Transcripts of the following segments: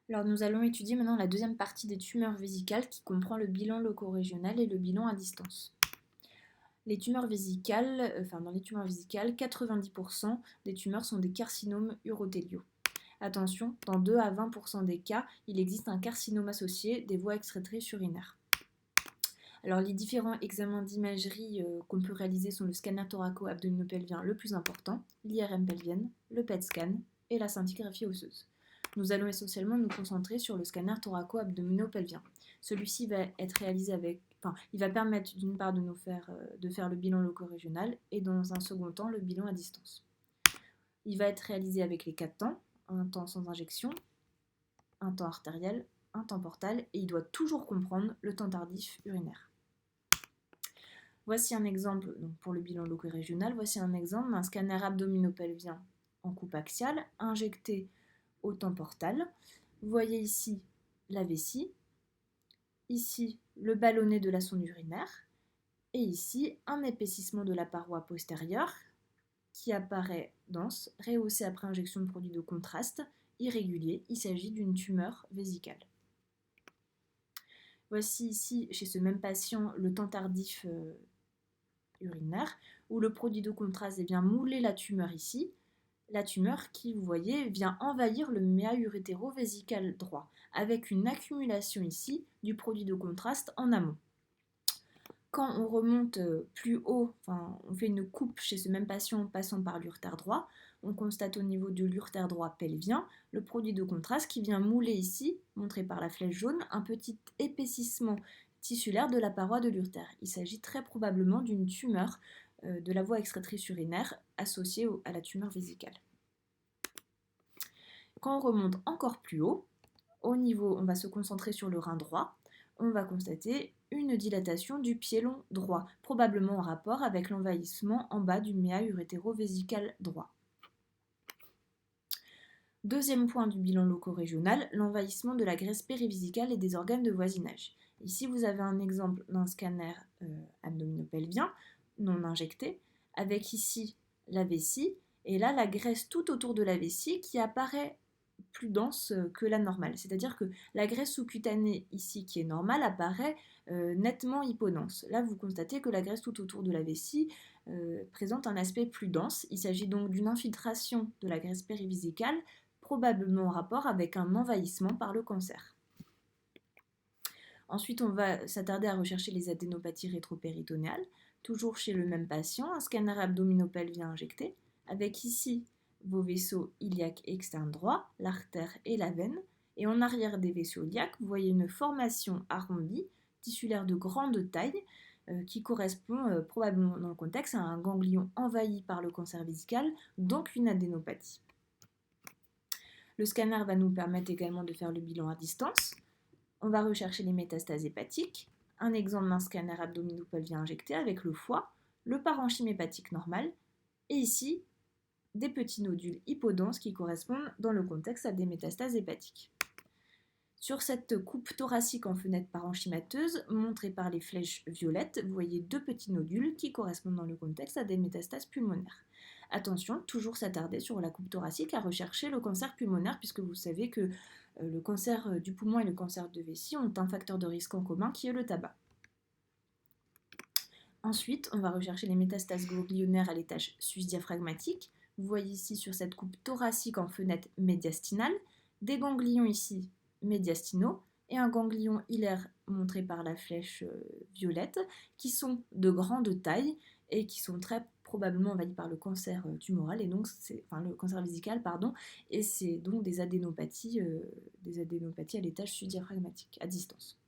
Alors nous allons étudier maintenant la deuxième partie des tumeurs vésicales qui comprend le bilan loco-régional et le bilan à distance. Les tumeurs vésicales, dans les tumeurs vésicales, 90% des tumeurs sont des carcinomes urothéliaux. Attention, dans 2 à 20% des cas, il existe un carcinome associé des voies excrétrices urinaires. Alors les différents examens d'imagerie qu'on peut réaliser sont le scanner thoraco-abdominopelvien le plus important, l'IRM pelvienne, le PET scan et la scintigraphie osseuse. Nous allons essentiellement nous concentrer sur le scanner thoraco-abdominopelvien. Celui-ci va être réalisé il va permettre d'une part de faire le bilan loco-régional et dans un second temps le bilan à distance. Il va être réalisé avec les 4 temps, un temps sans injection, un temps artériel, un temps portal et il doit toujours comprendre le temps tardif urinaire. Voici un exemple pour le bilan loco-régional. Voici un exemple d'un scanner abdominopelvien en coupe axiale injecté au temps portal. Vous voyez ici la vessie, ici le ballonnet de la sonde urinaire et ici un épaississement de la paroi postérieure qui apparaît dense, rehaussé après injection de produits de contraste, irrégulier. Il s'agit d'une tumeur vésicale. Voici ici, chez ce même patient, le temps tardif urinaire, où le produit de contraste vient mouler la tumeur ici. La tumeur qui, vous voyez, vient envahir le méa urétéro-vésical droit, avec une accumulation ici du produit de contraste en amont. Quand on remonte plus haut, on fait une coupe chez ce même patient passant par l'urétère droit, on constate au niveau de l'urétère droit pelvien le produit de contraste qui vient mouler ici, montré par la flèche jaune, un petit épaississement tissulaire de la paroi de l'urétère. Il s'agit très probablement d'une tumeur de la voie excrétrice urinaire associée à la tumeur vésicale. Quand on remonte encore plus haut, on va se concentrer sur le rein droit, on va constater une dilatation du pied long droit, probablement en rapport avec l'envahissement en bas du méa urétéro-vésical droit. Deuxième point du bilan loco-régional, l'envahissement de la graisse périvisicale et des organes de voisinage. Ici, vous avez un exemple d'un scanner abdominopelvien non injecté, avec ici la vessie, et là la graisse tout autour de la vessie qui apparaît plus dense que la normale. C'est-à-dire que la graisse sous-cutanée ici qui est normale apparaît nettement hypodense. Là, vous constatez que la graisse tout autour de la vessie présente un aspect plus dense. Il s'agit donc d'une infiltration de la graisse périvisicale, probablement en rapport avec un envahissement par le cancer. Ensuite, on va s'attarder à rechercher les adénopathies rétropéritonéales, toujours chez le même patient, un scanner abdominopelvien injecté, avec ici vos vaisseaux iliaques externes droits, l'artère et la veine, et en arrière des vaisseaux iliaques, vous voyez une formation arrondie, tissulaire de grande taille, qui correspond probablement dans le contexte à un ganglion envahi par le cancer vésical, donc une adénopathie. Le scanner va nous permettre également de faire le bilan à distance. On va rechercher les métastases hépatiques, un exemple d'un scanner abdominopelvien injecté avec le foie, le parenchyme hépatique normal, et ici, des petits nodules hypodenses qui correspondent dans le contexte à des métastases hépatiques. Sur cette coupe thoracique en fenêtre parenchymateuse, montrée par les flèches violettes, vous voyez deux petits nodules qui correspondent dans le contexte à des métastases pulmonaires. Attention, toujours s'attarder sur la coupe thoracique à rechercher le cancer pulmonaire, puisque vous savez que le cancer du poumon et le cancer de vessie ont un facteur de risque en commun qui est le tabac. Ensuite, on va rechercher les métastases ganglionnaires à l'étage sus-diaphragmatique. Vous voyez ici sur cette coupe thoracique en fenêtre médiastinale, des ganglions ici médiastinaux et un ganglion hilaire montré par la flèche violette qui sont de grande taille et qui sont très probablement envahis par le cancer tumoral et donc le cancer vésical et c'est donc des adénopathies à l'étage sus-diaphragmatique à distance.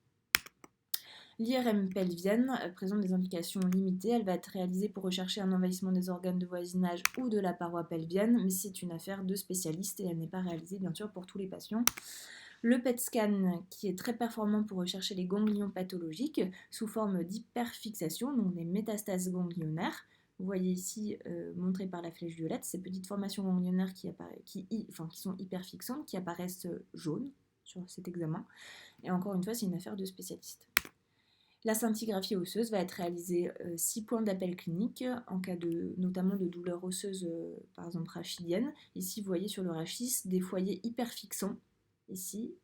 L'IRM pelvienne présente des indications limitées. Elle va être réalisée pour rechercher un envahissement des organes de voisinage ou de la paroi pelvienne, mais c'est une affaire de spécialiste et elle n'est pas réalisée bien sûr pour tous les patients. Le PET scan qui est très performant pour rechercher les ganglions pathologiques sous forme d'hyperfixation, donc des métastases ganglionnaires. Vous voyez ici, montré par la flèche violette, ces petites formations ganglionnaires qui sont hyperfixantes, qui apparaissent jaunes sur cet examen. Et encore une fois, c'est une affaire de spécialiste. La scintigraphie osseuse va être réalisée 6 points d'appel clinique en cas notamment de douleurs osseuses, par exemple rachidiennes. Ici, vous voyez sur le rachis des foyers hyperfixants, ici,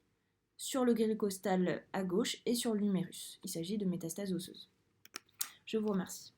sur le grille costal à gauche et sur l'humérus. Il s'agit de métastases osseuses. Je vous remercie.